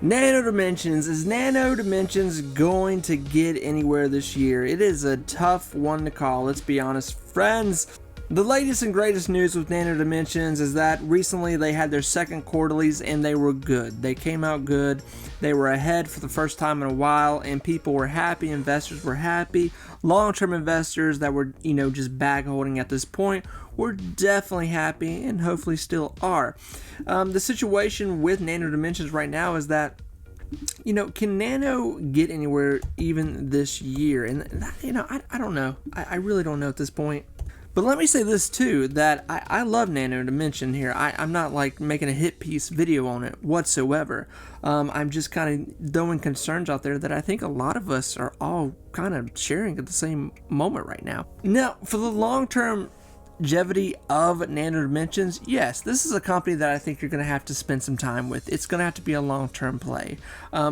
Nano Dimensions. Is Nano Dimensions going to get anywhere this year? It is a tough one to call, let's be honest, friends. The latest and greatest news with Nano Dimensions is that recently they had their second quarterlies and they were good. They came out good. They were ahead for the first time in a while and people were happy. Investors were happy. Long-term investors that were, just bag holding at this point were definitely happy and hopefully still are. The situation with Nano Dimensions right now is that, can Nano get anywhere even this year? And, I don't know. I really don't know at this point. But let me say this too, that I love Nano Dimension here. I'm not like making a hit piece video on it whatsoever. I'm just kind of throwing concerns out there that I think a lot of us are all kind of sharing at the same moment right now. Now, for the long-term longevity of Nano Dimensions, yes, this is a company that I think you're going to have to spend some time with. It's going to have to be a long-term play.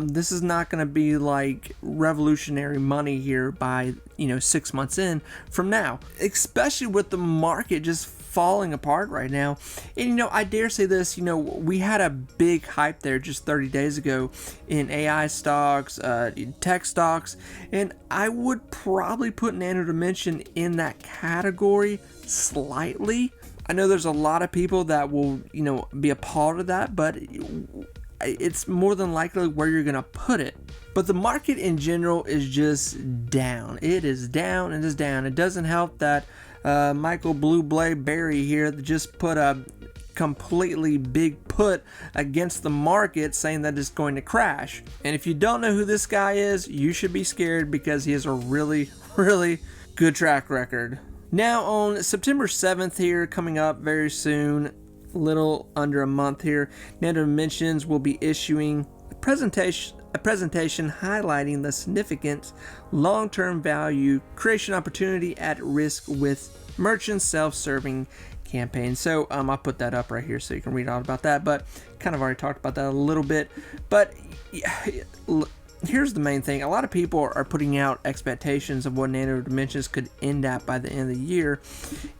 This is not going to be like revolutionary money here by 6 months in from now, especially with the market just falling apart right now. And I dare say this, we had a big hype there just 30 days ago in AI stocks, in tech stocks, and I would probably put Nano Dimension in that category slightly. I know there's a lot of people that will be appalled at that, but it's more than likely where you're gonna put it. But the market in general is just down. It is down and is down. It doesn't help that Michael Blue Blade Berry here just put a completely big put against the market saying that it's going to crash. And if you don't know who this guy is, you should be scared because he has a really, really good track record. Now on September 7th here, coming up very soon, little under a month here, Nano Dimensions will be issuing a presentation highlighting the significant long-term value creation opportunity at risk with merchant self-serving campaigns. So I'll put that up right here so you can read all about that, but kind of already talked about that a little bit. But here's the main thing. A lot of people are putting out expectations of what Nano Dimensions could end at by the end of the year.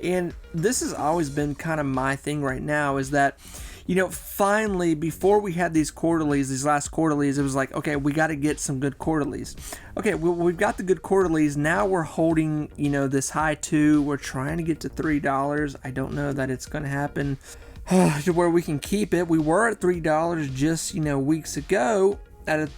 And this has always been kind of my thing right now, is that, finally, before we had these quarterlies, these last quarterlies, it was like, okay, we got to get some good quarterlies. Okay, we've got the good quarterlies. Now we're holding, this high 2. We're trying to get to $3. I don't know that it's going to happen to where we can keep it. We were at $3 just, weeks ago. At a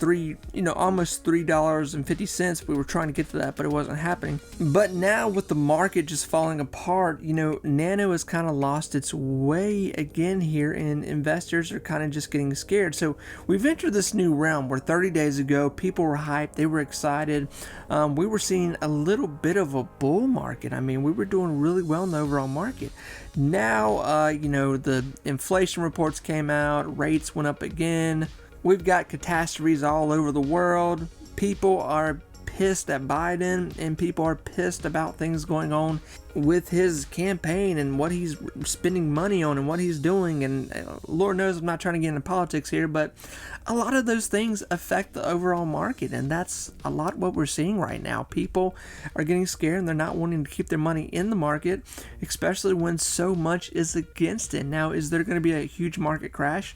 almost $3.50, we were trying to get to that, but it wasn't happening. But now with the market just falling apart, Nano has kind of lost its way again here, and investors are kind of just getting scared. So we've entered this new realm where 30 days ago, people were hyped, they were excited. We were seeing a little bit of a bull market. I mean, we were doing really well in the overall market. Now, the inflation reports came out, rates went up again. We've got catastrophes all over the world. People are pissed at Biden, and people are pissed about things going on with his campaign and what he's spending money on and what he's doing. And Lord knows I'm not trying to get into politics here, but a lot of those things affect the overall market, and that's a lot what we're seeing right now. People are getting scared and they're not wanting to keep their money in the market, especially when so much is against it. Now, is there going to be a huge market crash?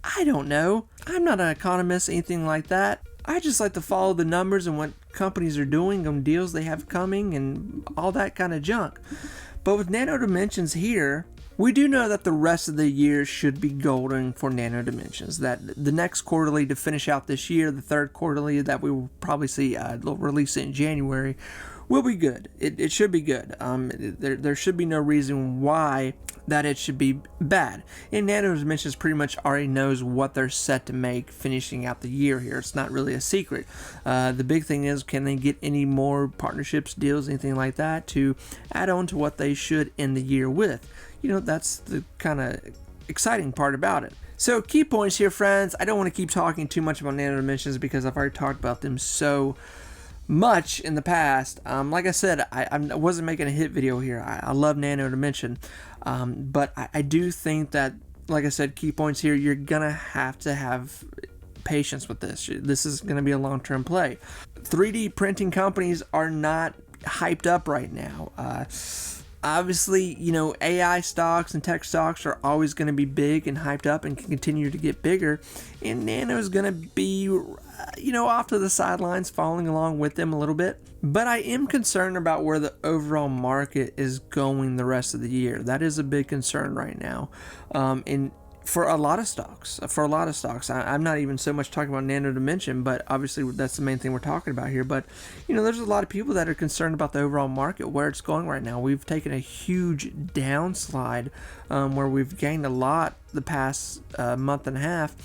I don't know. I'm not an economist, anything like that. I just like to follow the numbers and what companies are doing and deals they have coming and all that kind of junk. But with Nano Dimensions here, we do know that the rest of the year should be golden for Nano Dimensions. That the next quarterly to finish out this year, the third quarterly that we will probably see, they'll release it in January, will be good. It should be good. There should be no reason why that it should be bad. And Nano Dimensions pretty much already knows what they're set to make finishing out the year here. It's not really a secret. The big thing is, can they get any more partnerships, deals, anything like that to add on to what they should end the year with? That's the kind of exciting part about it. So key points here, friends. I don't want to keep talking too much about Nano Dimensions because I've already talked about them so much in the past. Like I said, I wasn't making a hit video here. I love Nano Dimension, but I do think that, like I said, key points here, you're gonna have to have patience with this. This is gonna be a long-term play. 3D printing companies are not hyped up right now. Obviously, AI stocks and tech stocks are always going to be big and hyped up and can continue to get bigger. And Nano is going to be, off to the sidelines, following along with them a little bit. But I am concerned about where the overall market is going the rest of the year. That is a big concern right now. And for a lot of stocks, I'm not even so much talking about Nano Dimension, but obviously that's the main thing we're talking about here. But there's a lot of people that are concerned about the overall market, where it's going right now. We've taken a huge downslide, where we've gained a lot the past month and a half.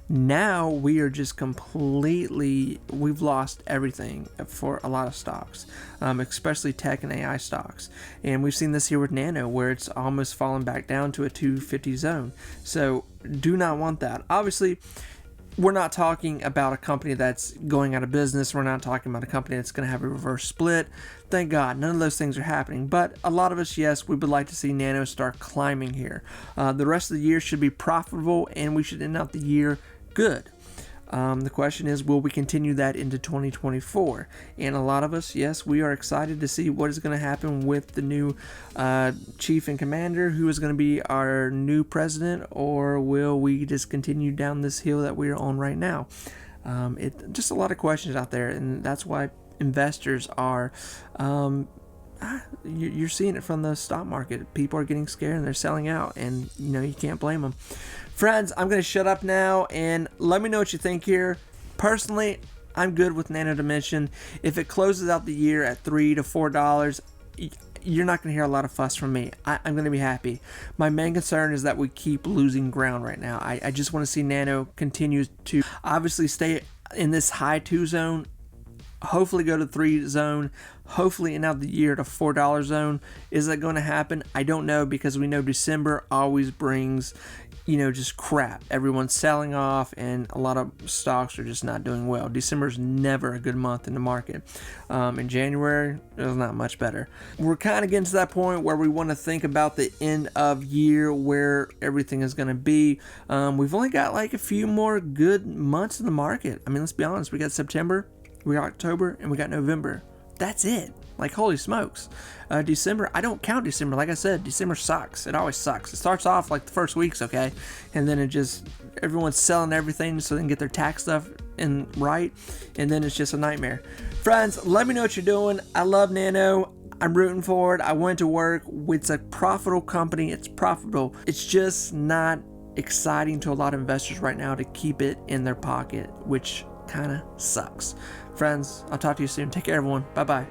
Now we are just we've lost everything for a lot of stocks, especially tech and AI stocks. And we've seen this here with Nano, where it's almost fallen back down to a 250 zone. So do not want that. Obviously, we're not talking about a company that's going out of business. We're not talking about a company that's going to have a reverse split. Thank God, none of those things are happening. But a lot of us, yes, we would like to see Nano start climbing here. The rest of the year should be profitable, and we should end out the year good. The question is, will we continue that into 2024? And a lot of us, yes, we are excited to see what is going to happen with the new chief and commander, who is going to be our new president, or will we just continue down this hill that we are on right now? Just a lot of questions out there, and that's why investors are you're seeing it from the stock market. People are getting scared and they're selling out, and you can't blame them. Friends, I'm going to shut up now and let me know what you think here. Personally, I'm good with Nano Dimension. If it closes out the year at $3 to $4, you're not going to hear a lot of fuss from me. I'm going to be happy. My main concern is that we keep losing ground right now. I just want to see Nano continue to obviously stay in this high 2 zone, hopefully go to 3 zone, hopefully end out the year to $4 zone. Is that going to happen? I don't know, because we know December always brings just crap. Everyone's selling off, and a lot of stocks are just not doing well. December's never a good month in the market. In January, it was not much better. We're kind of getting to that point where we want to think about the end of year, where everything is going to be. We've only got like a few more good months in the market. I mean, let's be honest. We got September, we got October, and we got November. That's it. Like, holy smokes. December, I don't count December. Like I said, December sucks. It always sucks. It starts off like the first week's okay, and then everyone's selling everything so they can get their tax stuff in right, and then it's just a nightmare. Friends, let me know what you're doing. I love Nano. I'm rooting for it. I went to work. It's a profitable company. It's profitable. It's just not exciting to a lot of investors right now to keep it in their pocket, which kind of sucks. Friends, I'll talk to you soon. Take care, everyone. Bye-bye.